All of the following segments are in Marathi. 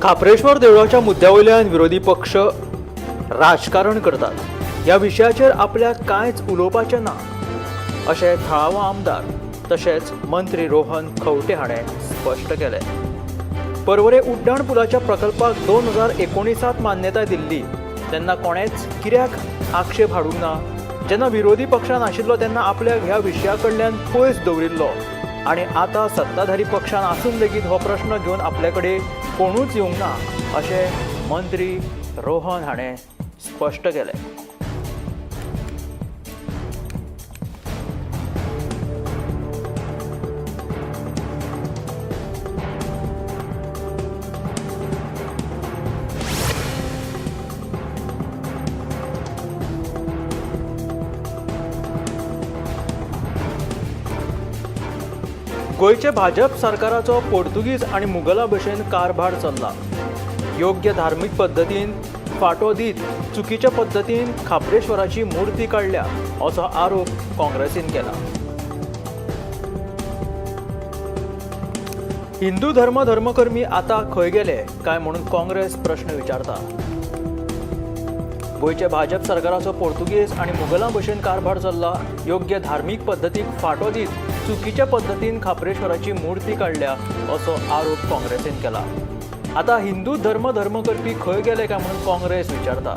खापरेश्वर देवळाच्या मुद्द्यावयल्यान विरोधी पक्ष राजकारण करतात ह्या विशयाचेर आपल्याक कांयच उलोवपाचें ना अशें थळावो आमदार तशेंच मंत्री रोहन खंवटे हाणें स्पश्ट केलें। पर्वरे उड्डाण पुलाच्या प्रकल्पाक 2019त मान्यताय दिल्ली तेन्ना कोणेच कित्याक आक्षेप हाडूंक ना। जेन्ना विरोधी पक्षान आशिल्लो तेन्ना आपल्याक ह्या विशया कडल्यान पयस दवरिल्लो आनी आतां सत्ताधारी पक्षान आसून लेगीत हो प्रश्न घेवन आपले कडेन कोणूच येवंक ना अशें मंत्री रोहन हाणें स्पश्ट केलें। गोयचे भाजप सरकाराचो पोर्तुगीज आनी मुघलां भशेन कारभार चल्ला। योग्य धार्मीक पद्दतीन फाटो दीत चुकीच्या पद्दतीन खापरेश्वराची मुर्ती काडल्या असो आरोप काँग्रेसीन केला। हिंदू धर्मकर्मी आतां खंय गेले काय म्हणून काँग्रेस प्रश्न विचारता। गोयचे भाजप सरकाराचो पोर्तुगीज आनी मुघलां भशेन कारभार चल्ला। योग्य धार्मीक पद्दतीक फाटो दीत चुकीच्या पद्दतीन खापरेश्वराची मुर्ती काडल्या असो आरोप काँग्रेसीन केला। आता हिंदू धर्म करपी खंय गेले काय म्हणून काँग्रेस विचारता।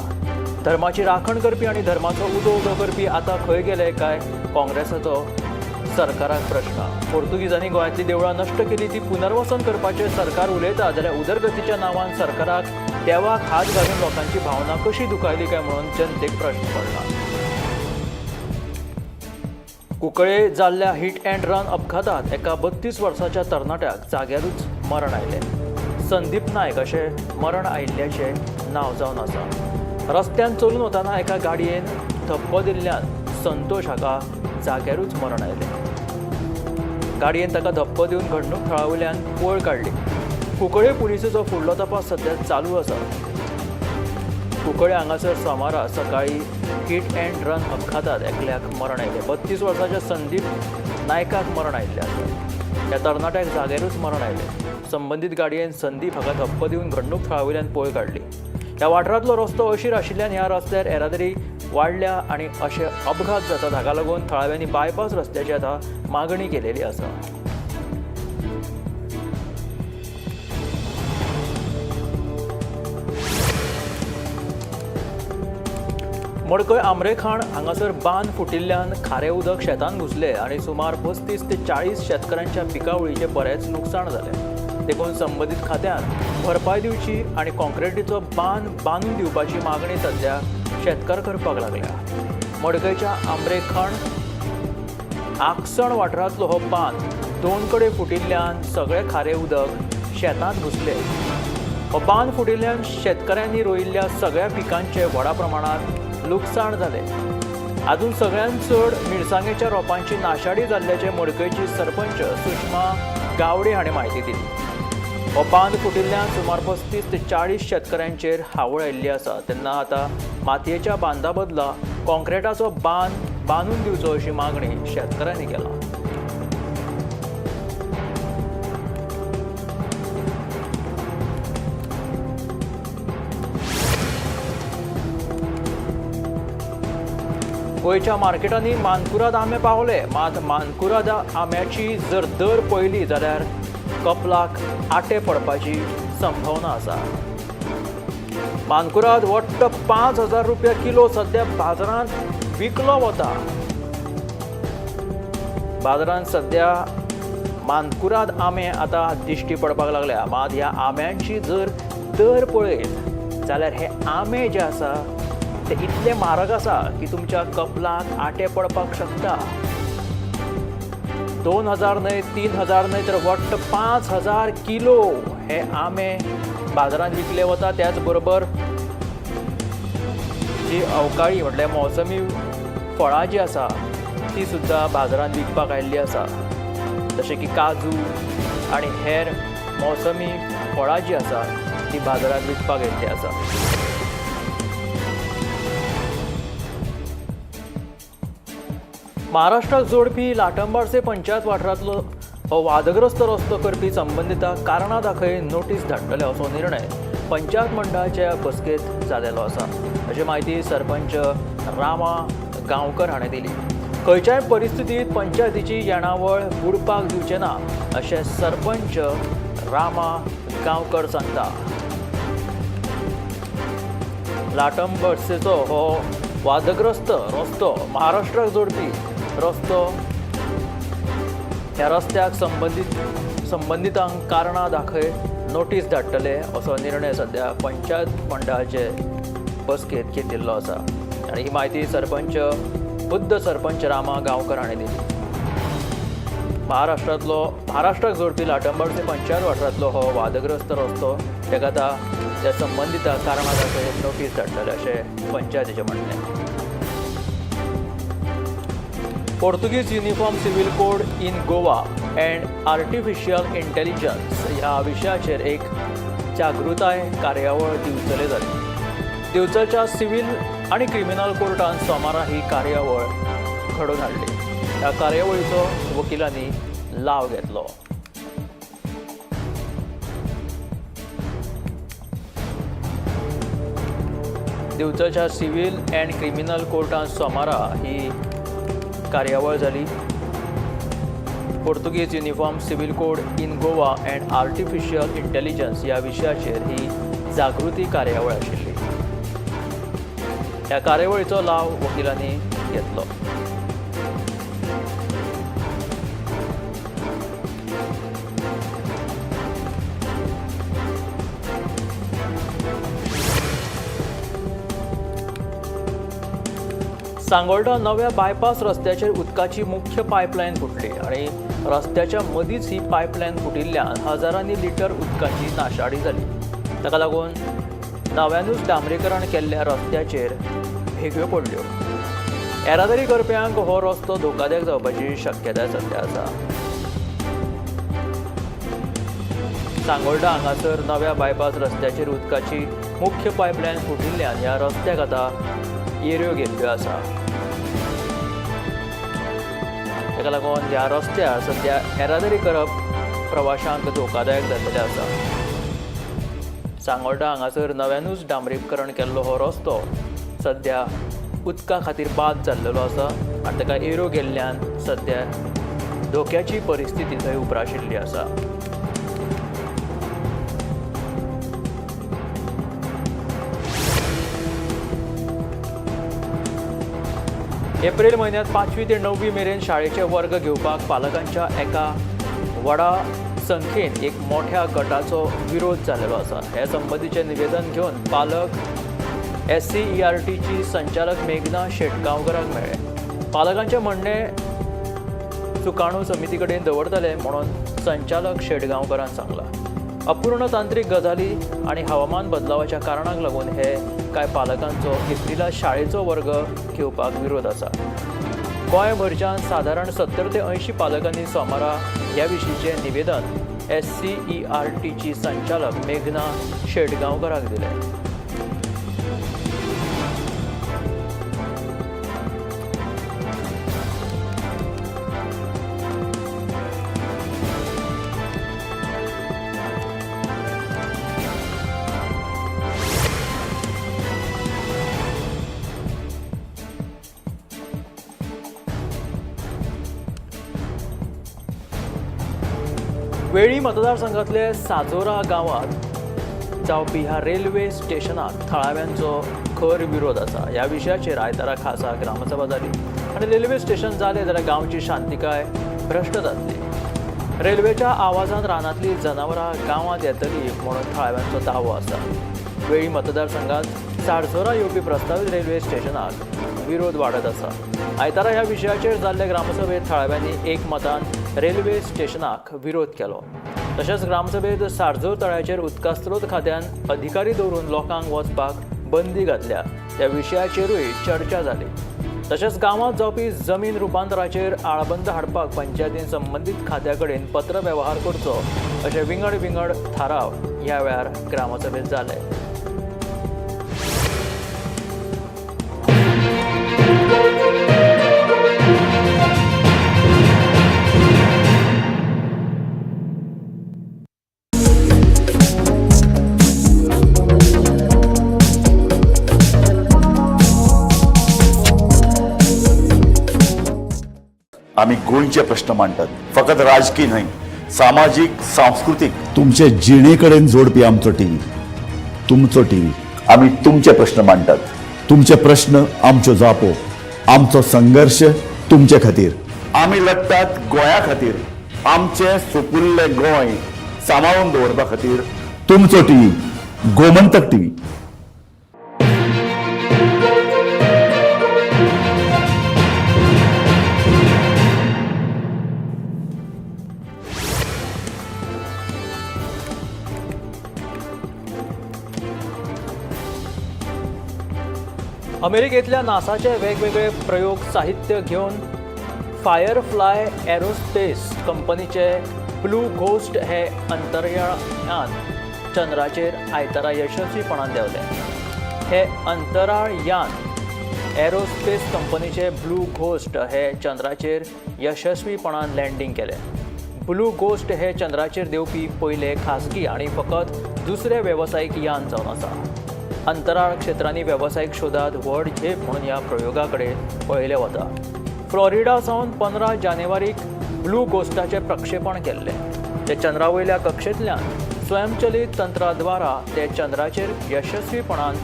धर्माची राखण करपी आनी धर्माचो उदो करपी आता खंय गेले काय काँग्रेसाचो सरकाराक प्रश्न। पोर्तुगीजांनी गोंयांतली देवळां नश्ट केली ती पुनर्वसन करपाचे सरकार उलयता जाल्यार उदरगतीच्या नांवान सरकाराक देवाक हात घालून लोकांची भावना कशी दुखायली काय म्हणून जनतेक प्रश्न पडला। कुंकळे जाल्ल्या हिट अँड रन अपघातात एका 32 वर्साच्या तरणाट्याक जाग्यारूच मरण आयलें। संदीप नायक अशें मरण आयिल्ल्याचें नांव जावन आसा। रस्त्यान चलून वताना एका गाडयेन धप्को दिल्ल्यान संतोष हाका जाग्यारूच मरण आयलें। गाडयेन ताका धप्को दिवन घडणूक थळावयल्यान पळ काडली। कुंकळे पुलिसेचो फुडलो तपास सध्या चालू आसा। कुंकळे हांगासर सोमारा सकाळी हिट अँड रन अपघातात एकल्याक मरण आयलें। 32 वर्साच्या संदीप नायकाक मरण आयिल्लें आसा। ह्या तरणाट्याक जाग्यारूच मरण आयलें। संबंदीत गाडयेन संदीप हाका धप्को दिवन घडणूक थळावयल्यान पळ काडली। ह्या वाठारांतलो रस्तो अशीर आशिल्ल्यान ह्या रस्त्यार येरादारी वाडल्या आनी अशे अपघात जातात। हाका लागून थळाव्यांनी बायपास रस्त्याची आतां मागणी केलेली आसा। मडकय आमरेखाण हांगासर बांद फुटिल्ल्यान खारें उदक शेतांत घुसलें आनी सुमार 35 ते 40 शेतकऱ्यांच्या पिकावळीचें बरेंच लुकसाण जालें। देखून संबंदीत खात्यान भरपाय दिवची आनी कॉन्क्रिटीचो बांद बांदून दिवपाची मागणी सध्या शेतकार करपाक लागल्या। मडकयच्या आमरेखाण आकसण वाठारांतलो हो बांद 2 कडेन फुटिल्ल्यान सगळें खारें उदक शेतांत घुसलें। हो बांद फुटिल्ल्यान शेतकऱ्यांनी रोयिल्ल्या सगळ्या पिकांचे व्हडा प्रमाणांत लुकसाण जालें। हातूंत सगळ्यांत चड मिरसांगेच्या रोपांची नाशाडी जाल्ल्याचे मडकयची सरपंच सुषमा गावडे हाणें म्हायती दिली। हो बांद फुटिल्ल्यान सुमार 35 ते 40 शेतकऱ्यांचेर हावळ आयिल्ली आसा। तेन्ना आतां मातयेच्या बांदा बदला कॉन्क्रिटाचो बांद बांदून दिवचो अशी मागणी शेतकऱ्यांनी केला। गोयच्या मार्केटांनी मानकुराद आंबे पावले। मात मानकुराद आंब्याची जर दर पळयली जाल्यार कपलाक आटे पडपाची संभावना आसा। मानकुराद वट्ट 5000 रुपया किलो सध्या बाजारांत विकलो वता। बाजारांत सध्या मानकुराद आंबे आतां दिश्टी पडपाक लागल्या। मात ह्या आंब्यांची जर दर पळयत जाल्यार हे आंबे जे आसा ते इतले म्हारग आसा की तुमच्या कपलाक आटे पडपाक शकता। 2000 न्हय 3000 न्हय तर वट्ट 5000 किलो हे आंबे बाजारांत विकले वता। त्याच बरोबर जी अवकाळी म्हटल्यार मोसमी फळां जी आसा ती सुद्धा बाजारांत विकपाक आयिल्ली आसा। जशें की काजू आनी हेर मोसमी फळां जी आसा ती बाजारांत विकपाक येयल्ली आसा। महाराष्ट्राक जोडपी लाटंबारसे पंचायत वाठारांतलो हो वादग्रस्त रस्तो करपी संबंधितांक कारणां दाखय नोटीस धाडटले असो निर्णय पंचायत मंडळाच्या बसकेत जालेलो आसा अशी माहिती सरपंच रामा गांवकर हाणें दिली. खंयच्याय परिस्थितीत पंचायतीची येणावळ बुडपाक दिवचे ना अशें सरपंच रामा गांवकर सांगता. लाटम बर्सेचो हो वादग्रस्त रस्तो महाराष्ट्राक जोडपी रस्तो ह्या रस्त्याक संबंधितांक कारणां दाखय नोटीस धाडटले असो निर्णय सध्या पंचायत मंडळाचे बसकेत घेतिल्लो आसा आनी ही माहिती बुद्ध सरपंच रामा गांवकर हाणें दिली. महाराष्ट्राक जोडपी लाटंबरचे पंचायत वाठारांतलो हो वादग्रस्त रस्तो तेका आतां त्या संबंधितांक कारणां दाखय नोटीस धाडटले अशें पंचायतीचें म्हणणें. Portuguese uniform civil code in Goa and artificial intelligence ह्या विशयाचेर एक जागृताय कार्यावळ दिवचले जाली. दिवचलच्या सिव्हिल आनी क्रिमिनल कोर्टान सोमारा ही कार्यावळ घडोवन हाडली. ह्या कार्यावळीचो वकिलांनी लाव घेतलो. दिवचलच्या सिव्हिल अँड क्रिमिनल कोर्टान सोमारा ही कार्यावळ जाली. Portuguese uniform civil code in Goa and artificial intelligence ह्या विशयाचेर ही जागृती कार्यावळ आशिल्ली. ह्या कार्यावळीचो लाव वकिलांनी घेतलो. सांगोळडा नव्या बायपास रस्त्याचेर उदकाची मुख्य पायपलायन फुटली आणि रस्त्याच्या मदींच ही पायपलायन फुटिल्ल्यान हजारांनी लिटर उदकाची नाशाडी जाली. ताका लागून नव्यानूच डांबरीकरण केल्ल्या रस्त्याचेर भेगयो पडल्यो. येरादारी करप्यांक हो रस्तो धोकादायक जावपाची शक्यताय सध्या आसा. सांगोळडा हांगासर नव्या बायपास रस्त्याचेर उदकाची मुख्य पायपलायन फुटिल्ल्यान ह्या रस्त्याक आतां येऱ्यो गेल्ल्यो आसा. ताका लागून ह्या रस्त्यार सध्या येरादारी करप प्रवाशांक धोकादायक जाल्लेलें आसा. सांगोळडा हांगासर नव्यानूच डांबरीकरण केल्लो हो रस्तो सध्या उदका खातीर बाद जाल्लेलो आसा आनी ताका येऱ्यो गेल्ल्यान सध्या धोक्याची परिस्थिती थंय उप्राशिल्ली आसा. एप्रिल म्हयन्यांत 5वी ते 9वी मेरेन शाळेचे वर्ग घेवपाक पालकांच्या एका व्हडा संख्येन एक मोठ्या गटाचो विरोध जाल्लो आसा. हे संबंधीचें निवेदन घेवन पालक SCERTची संचालक मेघना शेटगांवकराक मेळ्ळे. पालकांचें म्हणणें सुकाणू समिती कडेन दवरतले म्हणून संचालक शेटगांवकरान सांगलां. अपूर्ण तांत्रीक गजाली आनी हवामान बदलावाच्या कारणाक लागून हे कांय पालकांचो एप्रिलांत शाळेचो वर्ग घेवपाक विरोध आसा. गोंयभरच्यान सादारण 70 ते 80 पालकांनी सोमारा ह्या विशींचें निवेदन SCERTची संचालक मेघना शेटगांवकराक दिलें. वेळी मतदारसंघातले साजोरा गांवांत जावपी ह्या रेल्वे स्टेशनाक थळाव्यांचो खर विरोध आसा. ह्या विशयाचेर आयतारा खासा ग्रामसभा जाली आनी रेल्वे स्टेशन जालें जाल्यार गांवची शांतिकाय भ्रश्ट जातली. रेल्वेच्या आवाजान रानांतली जनावरां गांवांत येतली म्हणून थळाव्यांचो दावो आसा. वेळी मतदारसंघात सारजोरा येवपी प्रस्तावीत रेल्वे स्टेशनाक विरोध वाडत आसा. आयतारा ह्या विशयाचेर जाल्ले ग्रामसभेत थळाव्यांनी एकमतान रेल्वे स्टेशनाक विरोध केलो. तशेंच ग्रामसभेत सारजोर तळ्याचेर उदकास्त्रोत खात्यान अधिकारी दवरून लोकांक वचपाक बंदी घातल्या त्या विशयाचेरूय चर्चा जाली. तशेंच गांवांत जावपी जमीन रुपांतराचेर आळाबंद हाडपाक पंचायतीन संबंदीत खात्या कडेन पत्र वेव्हार करचो अशे विंगड थाराव ह्या वेळार ग्रामसभेत जाले. आम्ही गोंयचे प्रश्न मांडटात. फकत राजकीय न्हय, सामाजीक सांस्कृतिक तुमचे जिणेकडेन जोडपी आमचो टीव्ही, तुमचो टीव्ही. आम्ही तुमचे प्रश्न मांडटात. तुमचे प्रश्न आमच्यो जापो, आमचो संघर्ष तुमचे खातीर. आम्ही लढटात गोंया खातीर. आमचे सोपुल्ले गोंय सांबाळून दवरपा खातीर. तुमचो टीव्ही, गोमंतक टीव्ही. अमेरिकेतल्या नासाचे वेगवेगळे प्रयोग साहित्य घेऊन फायरफ्लाय एरोस्पेस कंपनीचे ब्लू घोस्ट हे अंतराळयान चंद्राचेर आयतारा यशस्वीपणान देंवले. हे अंतराळ यान एरोस्पेस कंपनीचे ब्लू घोस्ट हे चंद्राचेर यशस्वीपणान लँडिंग केले. ब्लू घोस्ट हे चंद्राचेर देवपी पयले खासगी आणि फकत दुसरे वेवसायीक यान जावन आसा. अंतराळ क्षेत्रांनी वेवसायीक शोधात व्हड झेप म्हणून ह्या प्रयोगाकडे पळयले वता. फ्लोरिडा सावन 15 जानेवारीक ब्लू घोस्टाचे प्रक्षेपण केल्ले. ते चंद्रावयल्या कक्षेंतल्यान स्वयंचलीत तंत्राद्वारा ते चंद्राचेर यशस्वीपणान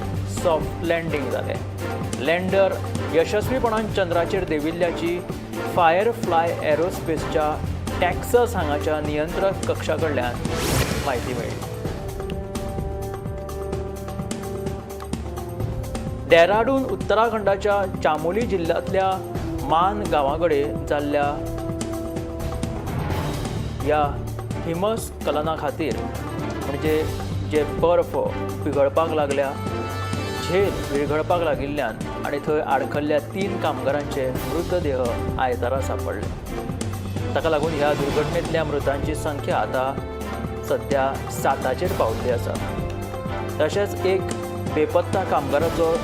सॉफ्ट लँडिंग जाले. लँडर यशस्वीपणान चंद्राचेर देविल्ल्याची फायरफ्लाय एरोस्पेसच्या टॅक्सास हांगाच्या नियंत्रक कक्षा कडल्यान म्हायती मेळ्ळी. डेहराडून उत्तराखंडाच्या चामोली जिल्ल्यांतल्या मान गांवाकडे जाल्ल्या ह्या हिमस्खलना खातीर म्हणजे जे बर्फ पिगळपाक लागल्या, झेल विरघळपाक लागिल्ल्यान आनी थंय आडखल्ल्या 3 कामगारांचे मृतदेह आयतारा सापडले. ताका लागून ह्या दुर्घटनेंतल्या मृतांची संख्या आतां सध्या 7चेर पावल्ली आसा. तशेंच एक बेपत्ता कामगाराचो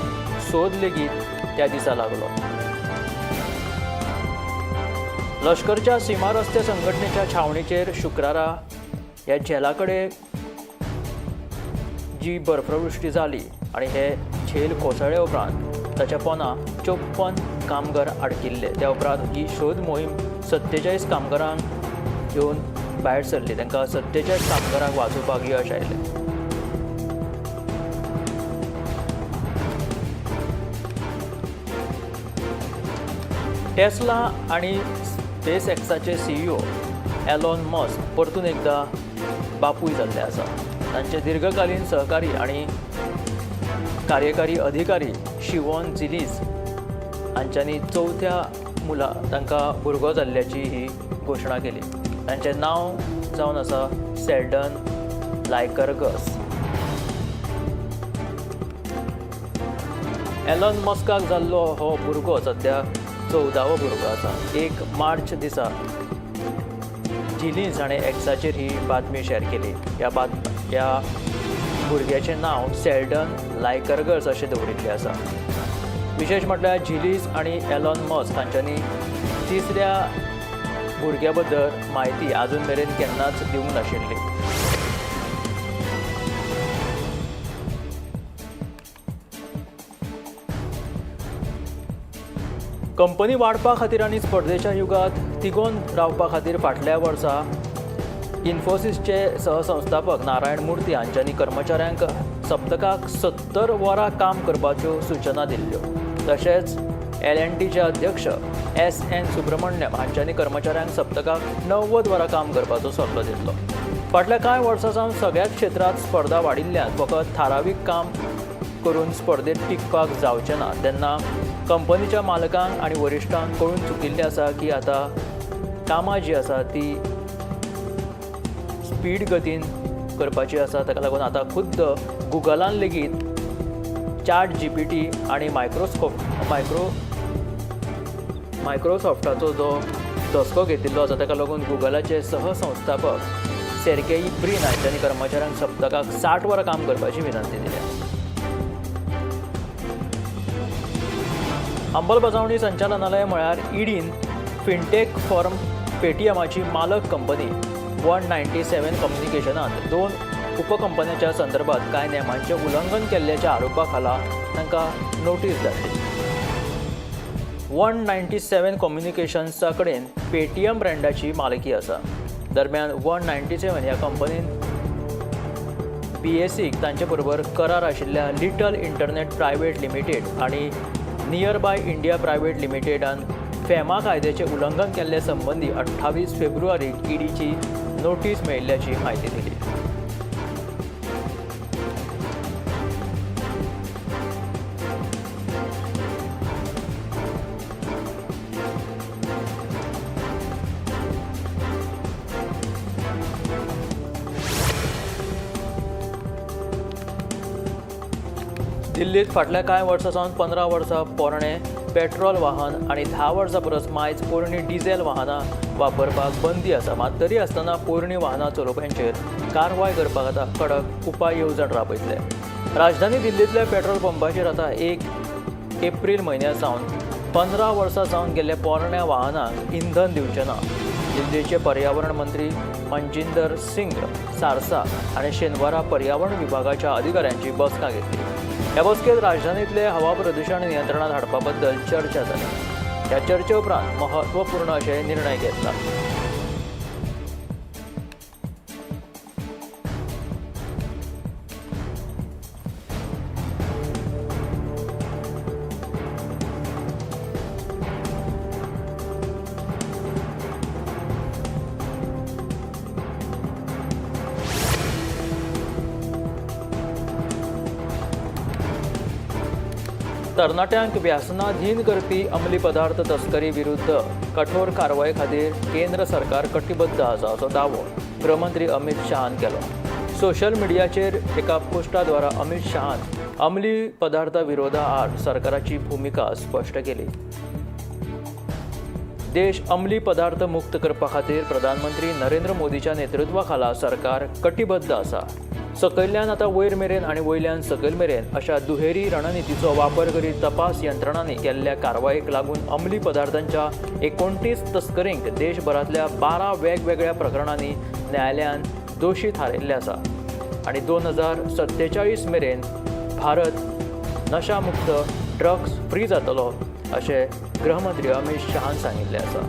सोद लेगीत त्या दिसा लागलो. लष्करच्या सीमा रस्ते संघटनेच्या छावणीचेर शुक्रारा ह्या झेला कडेन जी बर्फवृश्टी जाली आणि हे झेल कोसळ्ळे उपरांत ताच्या पोंदा 54 कामगार आडकिल्ले. त्या उपरांत ही शोध मोहीम 47 कामगारांक घेवन भायर सरली. तांकां 47 कामगारांक वाचोवपाक यश आयलें. टेस्ला आणि स्पेस एक्साचे CEO एलॉन मस्क परतून एकदा बापूय जाल्ले आसा. तांचे दीर्घकालीन सहकारी आणि कार्यकारी अधिकारी शिवॉन जिलीज हांच्यांनी 4थ्या मुला तांकां भुरगो जाल्ल्याची ही घोशणा केली. तांचें नांव जावन आसा शेल्डन लायकर्गस. एलॉन मस्काक जाल्लो हो भुरगो सध्या 14वो भुरगो आसा. 1 मार्च दिसा जिलीज हाणें एक्साचेर ही बातमी शेअर केली. ह्या भुरग्याचें नांव शेल्डन लायकर्गस अशें दवरिल्लें आसा. विशेश म्हटल्यार जिलीज आनी एलॉन मस्क हांच्यांनी तिसऱ्या भुरग्या बद्दल म्हायती आजून मेरेन केन्नाच दिवंक नाशिल्ली. कंपनी वाडपा खातीर आनी स्पर्धेच्या युगात तिगोवन रावपा खातीर फाटल्या वर्सा इन्फोसिसचे सहसंस्थापक नारायण मूर्ती हांच्यांनी कर्मचाऱ्यांक सप्तकाक 70 वरां काम करपाच्यो सूचना दिल्ल्यो. तशेंच L&Tचे अध्यक्ष SN सुब्रमण्यम हांच्यांनी कर्मचाऱ्यांक सप्तकाक 90 वरां काम करपाचो सल्लो दिल्लो. फाटल्या कांय वर्सां सावन सगळ्याच क्षेत्रांत स्पर्धा वाडिल्ल्यान फकत थारावीक काम करून स्पर्धेत टिकपाक जावचें ना तेन्ना कंपनीच्या मालकांक आनी वरिश्ठांक कळून चुकिल्लें आसा की आतां कामां जी आसा ती स्पीड गतीन करपाची आसा. ताका लागून आतां खुद्द गुगलान लेगीत ChatGPT आनी मायक्रोसॉफ्टाचो जो दसको घेतिल्लो आसा ताका लागून गुगलाचे सहसंस्थापक सेर्गेई ब्रिन हांच्यांनी कर्मचाऱ्यांक सप्तकाक 60 वरां काम करपाची विनंती दिल्या. अंमलबजावणी संचालनालय म्हळ्यार ईडीन फिनटेक फर्म पेटीएमाची मालक कंपनी 197 कम्युनिकेशनांत 2 उपकंपन्यांच्या संदर्भात कांय नेमांचें उल्लंघन केल्ल्याच्या आरोपा खाला तांकां नोटीस धाडली. 197 कम्युनिकेशन्सा कडेन पेटीएम ब्रँडाची मालकी आसा. दरम्यान 197 ह्या कंपनीन BSEक तांचे बरोबर करार आशिल्ल्या लिटल इंटरनेट प्रायवेट लिमिटेड आनी नियर बाय इंडिया प्रायवेट लिमिटेडान फेमा कायद्याचे उल्लंघन केल्ले संबंदी 28 फेब्रुवारीक ईडीची नोटीस मेळिल्ल्याची म्हायती दिली. दिल्लीत फाटल्या कांय वर्सां सावन 15 वर्सां पोरणे पेट्रोल वाहन आनी 10 वर्सां परस मायज पोरणी डिझेल वाहनां वापरपाक बंदी आसा. मात तरी आसतना पोरणी वाहनां चलोवप्यांचेर कारवाय करपाक आतां कडक उपाय येवजण राबयतले. राजधानी दिल्लींतल्या पेट्रोल पंपाचेर आतां 1 एप्रील म्हयन्या सावन 15 वर्सां जावन गेल्ल्या पोरण्या वाहनांक इंधन दिवचें ना. दिल्लीचे पर्यावरण मंत्री मनजिंदर सिंग सारसा हाणें शेनवारा पर्यावरण विभागाच्या अधिकाऱ्यांची बसका घेतली. ह्या बसकेत राजधानींतले हवा प्रदूषण नियंत्रणात हाडपा बद्दल चर्चा जाली. ह्या चर्चे उपरांत महत्वपूर्ण अशे निर्णय घेतला. तरणाट्यांक व्यसनाधीन करपी अंमली पदार्थ तस्करी विरुद्ध कठोर कारवाये खातीर केंद्र सरकार कटिबद्ध आसा असो दावो गृहमंत्री अमित शाहान केलो. सोशल मिडियाचेर एका पोस्टाद्वारा अमित शाहान अंमली पदार्था विरोधा आड सरकाराची भूमिका स्पश्ट केली. देश अंमली पदार्थ मुक्त करपा खातीर प्रधानमंत्री नरेंद्र मोदीच्या नेतृत्वा खाला सरकार कटिबद्ध आसा. सकयल्यान आतां वयर मेरेन आनी वयल्यान सकयल मेरेन अशा दुहेरी रणनितीचो वापर करीत तपास यंत्रणांनी केल्ल्या कारवायेक लागून अंमली पदार्थांच्या 29 तस्करींक देशभरांतल्या 12 वेगवेगळ्या प्रकरणांनी न्यायालयान दोशी थारायल्ले आसा आनी 2047 मेरेन भारत नशामुक्त ड्रग्स फ्री जातलो अशें गृहमंत्री अमित शाहान सांगिल्लें आसा.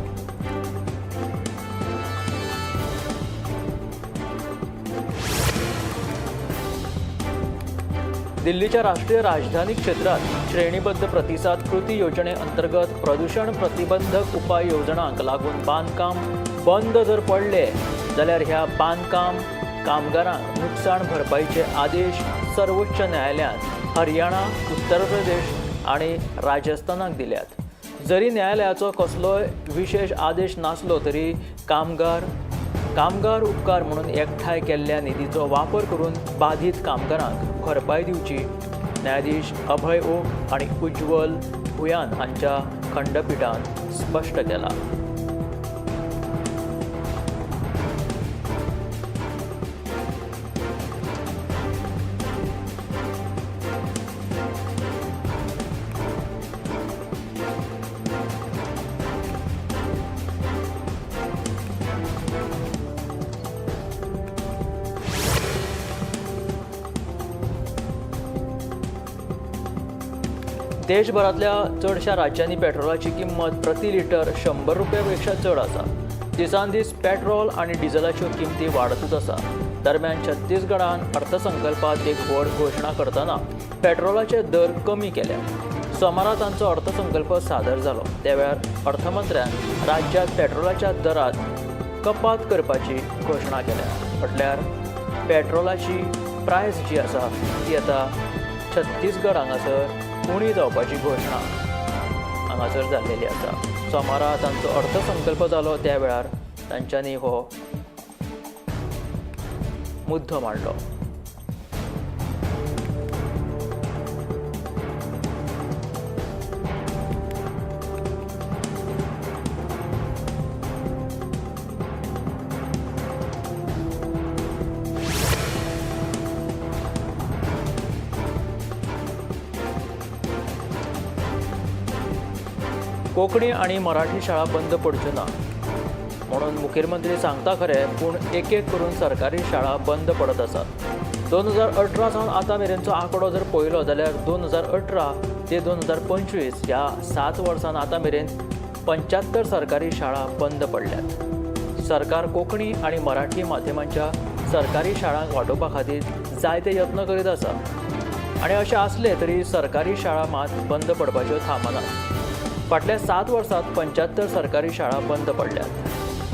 दिल्लीच्या राष्ट्रीय राजधानी क्षेत्रात श्रेणीबद्ध प्रतिसाद कृती योजने अंतर्गत प्रदूषण प्रतिबंधक उपाय योजनांक लागून बांदकाम बंद जर पडले जाल्यार ह्या बांदकाम कामगारांक नुकसाण भरपाईचे आदेश सर्वोच्च न्यायालयान हरियाणा, उत्तर प्रदेश आनी राजस्थानाक दिल्यात. जरी न्यायालयाचो कसलोय विशेष आदेश नासलो तरी कामगार उपकार म्हणून एकठांय केल्ल्या निधीचो वापर करून बाधित कामगारांक भरपाय दिवची न्यायाधीश अभय ओक आनी उज्ज्वल भुयान हांच्या खंडपीठान स्पश्ट केला. देशभरातल्या चडशा राज्यांनी पेट्रोलाची किंमत प्रति लिटर 100 रुपयापेक्षा चड आसा. दिसान दीस पेट्रोल आनी डिझेलाच्यो किंमती वाडतच आसा. दरम्यान छत्तीसगडान अर्थसंकल्पात एक व्हड घोशणा करतना पेट्रोलाचे दर कमी केल्या. सोमारा तांचो अर्थसंकल्प सादर जालो. त्या वेळार अर्थमंत्र्यान राज्यांत पेट्रोलाच्या दरात कपात करपाची घोशणा केल्या. म्हटल्यार पेट्रोलाची प्रायस जी आसा ती आतां छत्तीसगड हांगासर उणी जावपाची घोशणा हांगासर जाल्लेली आसा. सोमारा तांचो अर्थसंकल्प जालो त्या वेळार तांच्यांनी हो मुद्दो मांडलो. कोंकणी आनी मराठी शाळा बंद पडच्यो ना म्हणून मुखेलमंत्री सांगता खरे, पूण एक एक करून सरकारी शाळा बंद पडत आसात. 2018 सावन आतां मेरेनचो आंकडो जर पळयलो जाल्यार 2018 ते 2025 ह्या 7 वर्सांत आतां मेरेन 75 सरकारी शाळा बंद पडल्यात. सरकार कोंकणी आनी मराठी माध्यमांच्या सरकारी शाळांक वाडोवपा खातीर जायते यत्न करीत आसा आनी अशें आसलें तरी सरकारी शाळा मात बंद पडपाच्यो थांबनात. फाटल्या 7 वर्सांत 75 सरकारी शाळा बंद पडल्यात.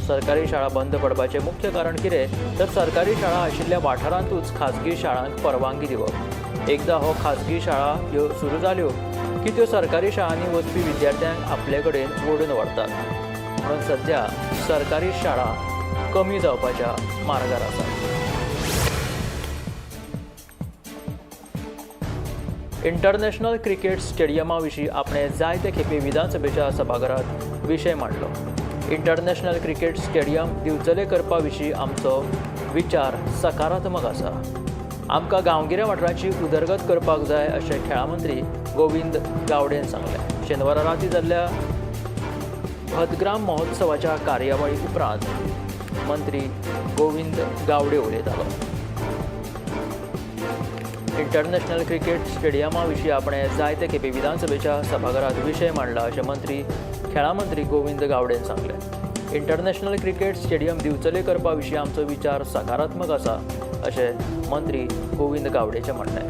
सरकारी शाळा बंद पडपाचें मुख्य कारण कितें तर सरकारी शाळा आशिल्ल्या वाठारांतूच खाजगी शाळांक परवानगी दिवप. एकदां हो खाजगी शाळा ह्यो सुरू जाल्यो की त्यो सरकारी शाळांनी वचपी विद्यार्थ्यांक आपले कडेन ओडून व्हरतात. म्हणून सध्या सरकारी शाळा कमी जावपाच्या मार्गार आसात. इंटरनॅशनल क्रिकेट स्टेडियमा विशीं आपणे जायते खेपे विधानसभेच्या सभाघरांत विशय मांडलो. इंटरनॅशनल क्रिकेट स्टेडियम दिवचले करपा विशीं आमचो विचार सकारात्मक आसा. आमकां गांवगिऱ्या वाठारांची उदरगत करपाक जाय अशें खेळां मंत्री गोविंद गावडेन सांगलें. शेनवारा राती जाल्ल्या भतग्राम महोत्सवाच्या कार्यावळी उपरांत मंत्री गोविंद गावडे उलयतालो. इंटरनॅशनल क्रिकेट स्टेडियमा विशीं आपणे जायते खेपे विधानसभेच्या सभाघरांत विशय मांडला अशें खेळां मंत्री गोविंद गावडेन सांगलें. इंटरनॅशनल क्रिकेट स्टेडियम दिवचले करपा विशीं आमचो विचार सकारात्मक आसा अशें मंत्री गोविंद गावडेचें म्हणणें.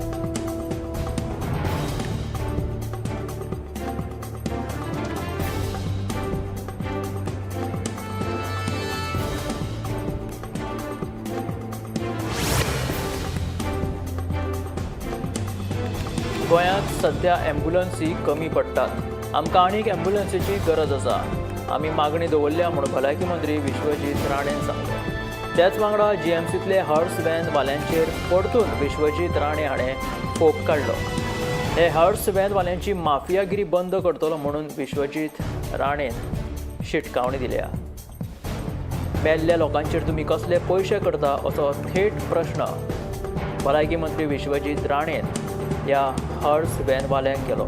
गोंयांत सध्या ॲम्ब्युलन्सी कमी पडटात. आमकां आनीक ॲम्ब्युलन्सीची गरज आसा. आमी मागणी दवरल्या म्हूण भलायकी मंत्री विश्वजीत राणेन सांगलें. त्याच वांगडा GMCंतले हॉर्स व्हॅन वाल्यांचेर परतून विश्वजीत राणे हाणें फोग काडलो. हे हॉर्स व्हॅन वाल्यांची माफियागिरी बंद करतलो म्हणून विश्वजीत राणेन शिटकावणी दिल्या. मेल्ल्या लोकांचेर तुमी कसले पयशे करता असो थेट प्रश्न भलायकी मंत्री विश्वजीत राणेन ह्या हॉर्स व्हॅन वाल्यांक केलो.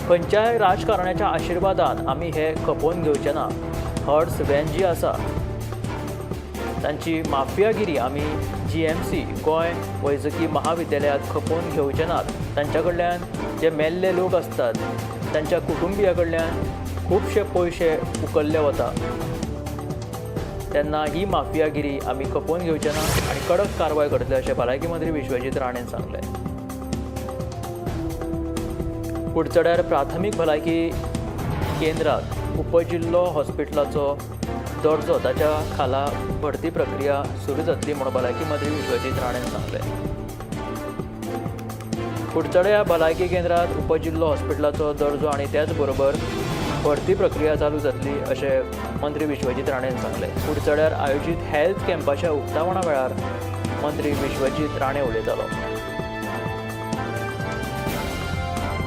खंयच्याय राजकारण्याच्या आशिर्वादान आमी हे खपोवन घेवचे ना. हॉर्स व्हॅन जी आसा तांची माफियागिरी आमी GMC गोंय वैजकी महाविद्यालयांत खपोवन घेवचे नात. तांच्या कडल्यान जे मेल्ले लोक असतात तांच्या कुटुंबिया कडल्यान खुबशे पयशे उकल्ले वता. तेन्ना ही माफियागिरी आमी खपोवन घेवचे ना आनी कडक कारवाय करतले अशें भलायकी मंत्री विश्वजीत राणेन सांगलें. कुडचड्यार प्राथमीक भलायकी केंद्रात उपजिल्लो हॉस्पिटलाचो दर्जो ताच्या खाला भरती प्रक्रिया सुरू जातली म्हणून भलायकी मंत्री विश्वजीत राणेन सांगलें. कुडचड्या भलायकी केंद्रात उपजिल्लो हॉस्पिटलाचो दर्जो आनी त्याच बरोबर भरती प्रक्रिया चालू जातली अशें मंत्री विश्वजीत राणेन सांगलें. कुडचड्यार आयोजीत हेल्थ कॅम्पाच्या उक्तावणा वेळार मंत्री विश्वजीत राणे उलयतालो.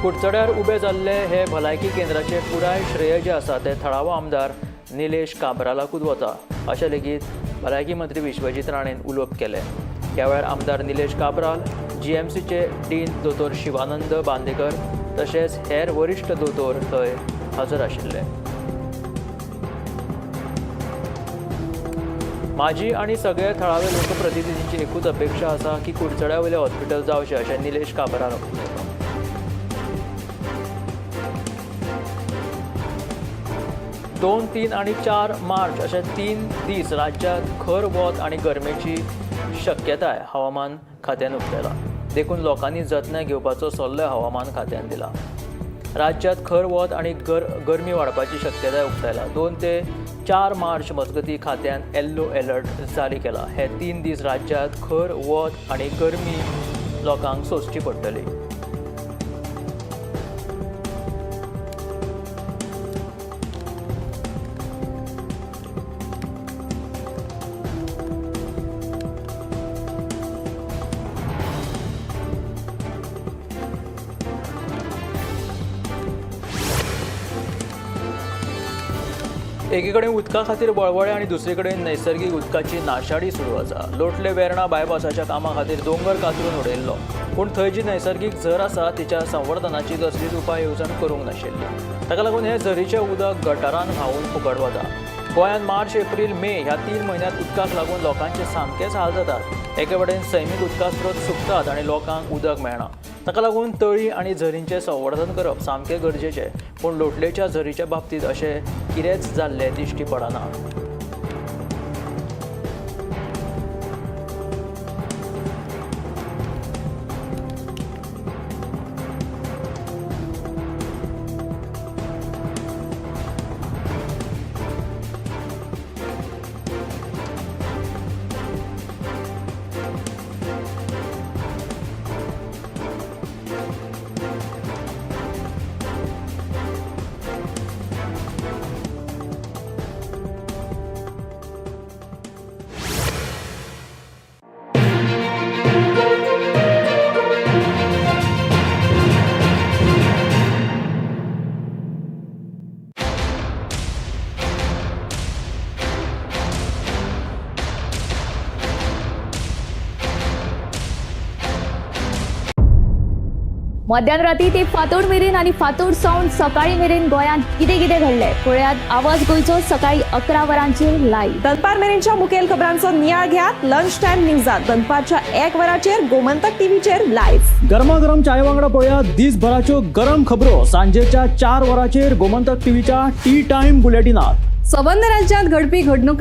कुडचड्यार उबे जाल्ले हे भलायकी केंद्राचे पुराय श्रेय जे आसा ते थळावो आमदार निलेश काब्रालाकूच वता अशें लेगीत भलायकी मंत्री विश्वजीत राणेन उलोवप केलें. ह्या वेळार आमदार निलेश काब्राल, GMCचे डीन दोतोर शिवानंद बांदेकर तशेंच हेर वरिश्ठ दोतोर थंय हजर आशिल्ले. म्हाजी आनी सगळे थळावे लोकप्रतिनिधींची एकूच अपेक्षा आसा की कुडचड्या वयलें हॉस्पिटल जावचें अशें निलेश काब्राल उलयलो. 2, 3 आनी 4 मार्च अशे 3 दीस राज्यांत खर वत आनी गरमेची शक्यताय हवामान खात्यान उक्तायला. देखून लोकांनी जतनाय घेवपाचो सल्लो हवामान खात्यान दिला. राज्यांत खर वत आनी गरमी वाडपाची शक्यताय उक्तायला. 2 ते 4 मार्च मजगती खात्यान येल्लो अलर्ट जारी केला. हे 3 दीस राज्यांत खर वत आनी गरमी लोकांक सोंसची पडटली. एके कडेन उदका खातीर बळवळे आनी दुसरे कडेन नैसर्गीक उदकाची नाशाडी सुरू आसा. लोटले वेर्णा बायपासाच्या कामा खातीर दोंगर कातरून उडयल्लो, पूण थंय जी नैसर्गीक झर आसा तिच्या संवर्धनाची कसलीच उपाय येवजण करूंक नाशिल्ली. ताका लागून हे झरीचें उदक गटारांत व्हांवून फुकट वता. गोंयांत मार्च, एप्रील, मे ह्या 3 म्हयन्यांत उदकाक लागून लोकांचे सामकेच हाल जातात. एके कडेन सैमीक उदका स्रोत सुकतात आनी लोकांक उदक मेळना. ताका लागून तळी आनी झरींचें संवर्धन करप सामकें गरजेचें, पूण लोटलेच्या झरीच्या बाबतींत अशें कितेंच जाल्लें दिश्टी पडना. मध्यराती ते फातोड मेरेन आणि फातोड सावन सकाळी मेरेन गोंयांत कितें कितें घडलें पळयात आवाज गोंयचो सकाळी 11 वरांचेर लायव्ह. दनपार मेरेनच्या मुखेल खबरांचो नियाळ घेयात लंच टायम न्यूजात दनपारच्या 1 वराचेर गोमंतक टीव्हीचेर लायव्ह. गरमागरम चाये वांगडा पळयात दीसभराच्यो गरम खबरो सांजेच्या 4 वरांचेर गोमंतक टीव्हीच्या टी टाइम बुलेटिनात. संबंध राज्यांत घडपी घडणुकां